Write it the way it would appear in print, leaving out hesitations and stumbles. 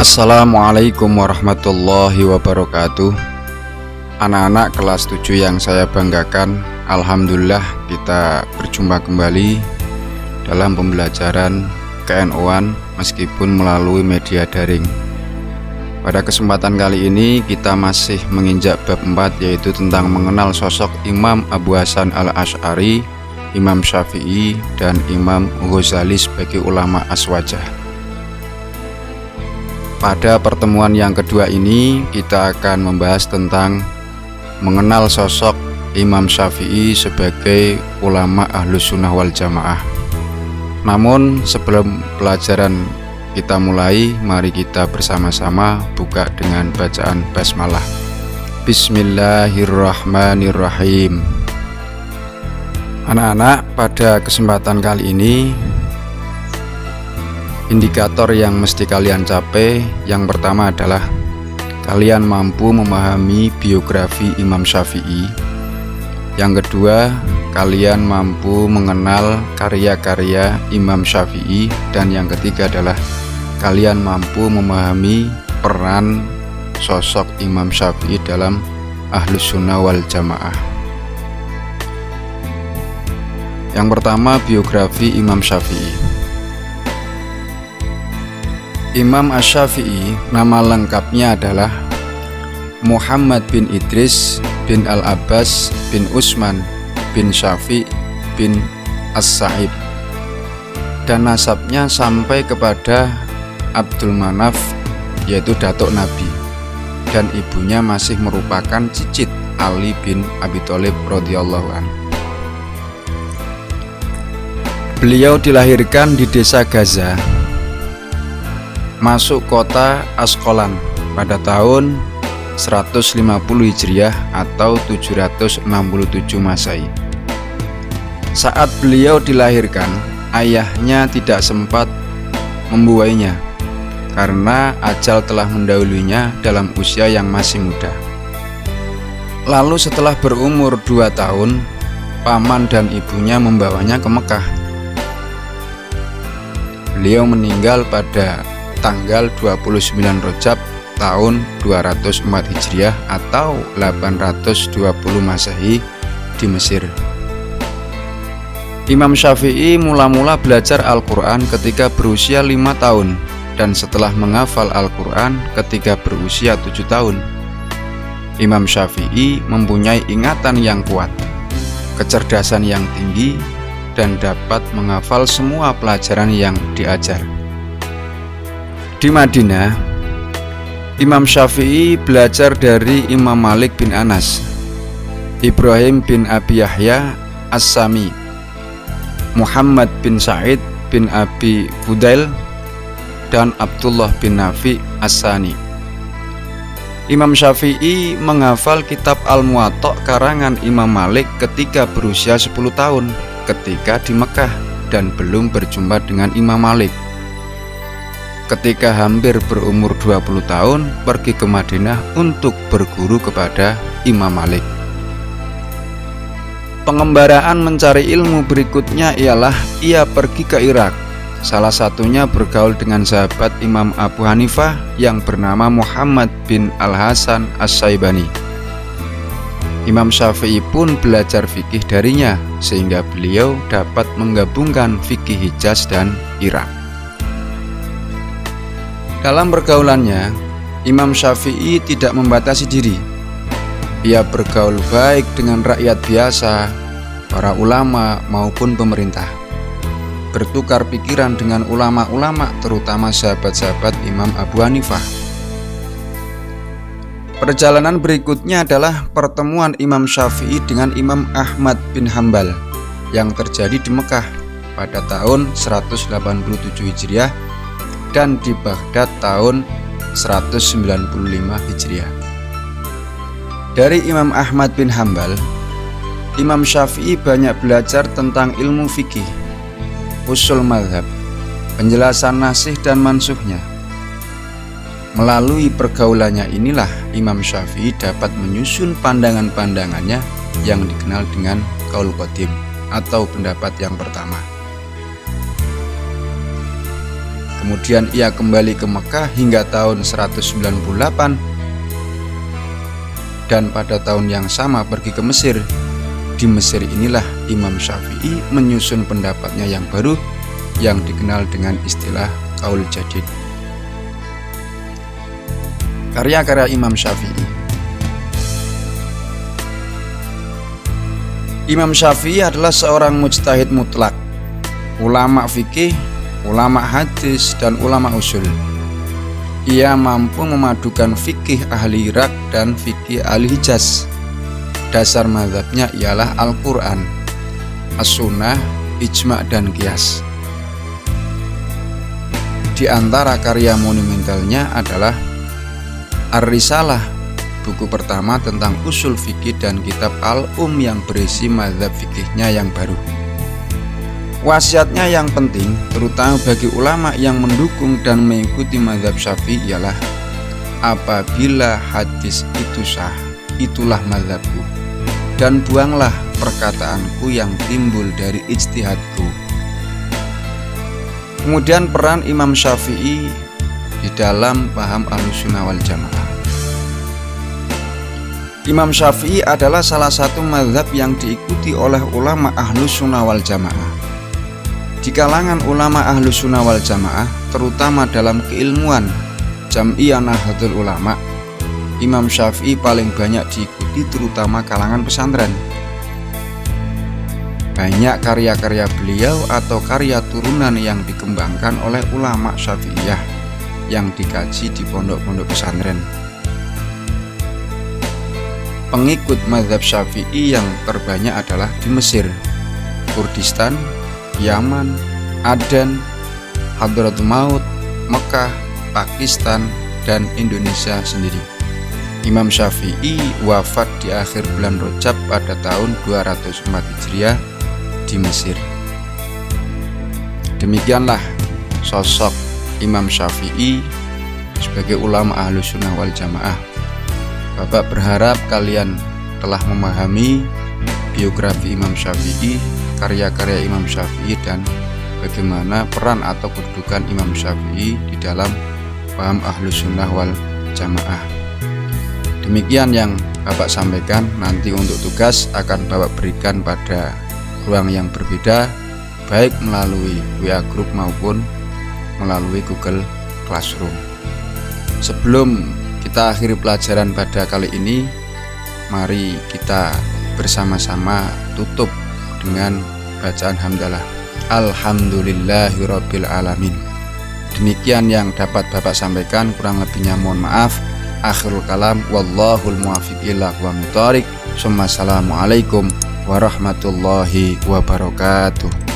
Assalamualaikum warahmatullahi wabarakatuh. Anak-anak kelas 7 yang saya banggakan, alhamdulillah kita berjumpa kembali dalam pembelajaran KNO-an meskipun melalui media daring. Pada kesempatan kali ini kita masih menginjak bab 4, yaitu tentang mengenal sosok Imam Abu Hasan al-Asy'ari, Imam Syafi'i, dan Imam Ghazali sebagai ulama aswajah. Pada pertemuan yang kedua ini kita akan membahas tentang mengenal sosok Imam Syafi'i sebagai ulama Ahlus Sunnah wal Jamaah. Namun sebelum pelajaran kita mulai, mari kita bersama-sama buka dengan bacaan basmalah. Bismillahirrahmanirrahim. Anak-anak, pada kesempatan kali ini indikator yang mesti kalian capai yang pertama adalah kalian mampu memahami biografi Imam Syafi'i. Yang kedua, kalian mampu mengenal karya-karya Imam Syafi'i. Dan yang ketiga adalah kalian mampu memahami peran sosok Imam Syafi'i dalam Ahlus Sunnah wal Jamaah. Yang pertama, biografi Imam Syafi'i. Imam Asy-Syafi'i nama lengkapnya adalah Muhammad bin Idris bin Al-Abbas bin Utsman bin Syafi' bin As-Sa'ib, dan nasabnya sampai kepada Abdul Manaf, yaitu datuk Nabi, dan ibunya masih merupakan cicit Ali bin Abi Thalib radhiyallahu anhu. Beliau dilahirkan di desa Gaza, masuk kota Asqalan pada tahun 150 Hijriah atau 767 Masehi. Saat beliau dilahirkan, ayahnya tidak sempat membuainya karena ajal telah mendahulunya dalam usia yang masih muda. Lalu setelah berumur 2 tahun, paman dan ibunya membawanya ke Mekah. Beliau meninggal pada tanggal 29 Rajab tahun 204 Hijriah atau 820 Masehi di Mesir. Imam Syafi'i mula-mula belajar Al-Quran ketika berusia 5 tahun dan setelah menghafal Al-Quran ketika berusia 7 tahun. Imam Syafi'i mempunyai ingatan yang kuat, kecerdasan yang tinggi, dan dapat menghafal semua pelajaran yang diajar. Di Madinah, Imam Syafi'i belajar dari Imam Malik bin Anas, Ibrahim bin Abi Yahya As-Sami, Muhammad bin Sa'id bin Abi Fudail, dan Abdullah bin Nafi As-Sani. Imam Syafi'i menghafal kitab Al-Muwatta karangan Imam Malik ketika berusia 10 tahun ketika di Mekah dan belum berjumpa dengan Imam Malik. Ketika hampir berumur 20 tahun, pergi ke Madinah untuk berguru kepada Imam Malik. Pengembaraan mencari ilmu berikutnya ialah ia pergi ke Irak. Salah satunya bergaul dengan sahabat Imam Abu Hanifah yang bernama Muhammad bin Al-Hasan As-Syaibani. Imam Syafi'i pun belajar fikih darinya, sehingga beliau dapat menggabungkan fikih Hijaz dan Irak. Dalam pergaulannya, Imam Syafi'i tidak membatasi diri. Ia bergaul baik dengan rakyat biasa, para ulama maupun pemerintah. Bertukar pikiran dengan ulama-ulama, terutama sahabat-sahabat Imam Abu Hanifah. Perjalanan berikutnya adalah pertemuan Imam Syafi'i dengan Imam Ahmad bin Hambal yang terjadi di Mekah pada tahun 187 Hijriah dan di Baghdad tahun 195 Hijriah. Dari Imam Ahmad bin Hambal, Imam Syafi'i banyak belajar tentang ilmu fikih, usul mazhab, penjelasan nasih dan mansuhnya. Melalui pergaulannya inilah Imam Syafi'i dapat menyusun pandangan-pandangannya yang dikenal dengan qaul qadim atau pendapat yang pertama. Kemudian ia kembali ke Mekah hingga tahun 198 dan pada tahun yang sama pergi ke Mesir. Di Mesir inilah Imam Syafi'i menyusun pendapatnya yang baru yang dikenal dengan istilah Qaul Jadid. Karya-karya Imam Syafi'i. Imam Syafi'i adalah seorang mujtahid mutlak, ulama fikih, ulama hadis, dan ulama usul. Ia mampu memadukan fikih ahli Irak dan fikih ahli Hijaz. Dasar mazhabnya ialah Al-Quran, As-Sunnah, Ijma' dan Qiyas. Di antara karya monumentalnya adalah Ar-Risalah, buku pertama tentang usul fikih, dan kitab yang berisi mazhab fikihnya yang baru. Wasiatnya yang penting, terutama bagi ulama yang mendukung dan mengikuti mazhab Syafi'i, ialah apabila hadis itu sah, itulah mazhabku, dan buanglah perkataanku yang timbul dari ijtihadku. Kemudian peran Imam Syafi'i di dalam paham Ahlussunnah wal Jamaah. Imam Syafi'i adalah salah satu mazhab yang diikuti oleh ulama Ahlussunnah wal Jamaah. Di kalangan ulama Ahlussunnah wal Jamaah, terutama dalam keilmuan Jam'iyah Nahdlatul Ulama, Imam Syafi'i paling banyak diikuti terutama kalangan pesantren. Banyak karya-karya beliau atau karya turunan yang dikembangkan oleh ulama Syafi'iyah yang dikaji di pondok-pondok pesantren. Pengikut mazhab Syafi'i yang terbanyak adalah di Mesir, Kurdistan, Yaman, Aden, Hadratul Maut, Mekah, Pakistan, dan Indonesia sendiri. Imam Syafi'i wafat di akhir bulan Rajab pada tahun 204 Hijriah di Mesir. Demikianlah sosok Imam Syafi'i sebagai ulama Ahlussunnah wal Jamaah. Bapak berharap kalian telah memahami biografi Imam Syafi'i, karya-karya Imam Syafi'i, dan bagaimana peran atau kedudukan Imam Syafi'i di dalam paham Ahlussunnah wal Jamaah. Demikian yang Bapak sampaikan. Nanti untuk tugas akan Bapak berikan pada ruang yang berbeda, baik melalui WA Group maupun melalui Google Classroom. Sebelum kita akhiri pelajaran pada kali ini, mari kita bersama-sama tutup dengan bacaan hamdalah. Alhamdulillahirabbil alamin. Demikian yang dapat Bapak sampaikan, kurang lebihnya mohon maaf. Akhirul kalam, wallahul muwaffiq ila aqwamit thoriq. Assalamualaikum warahmatullahi wabarakatuh.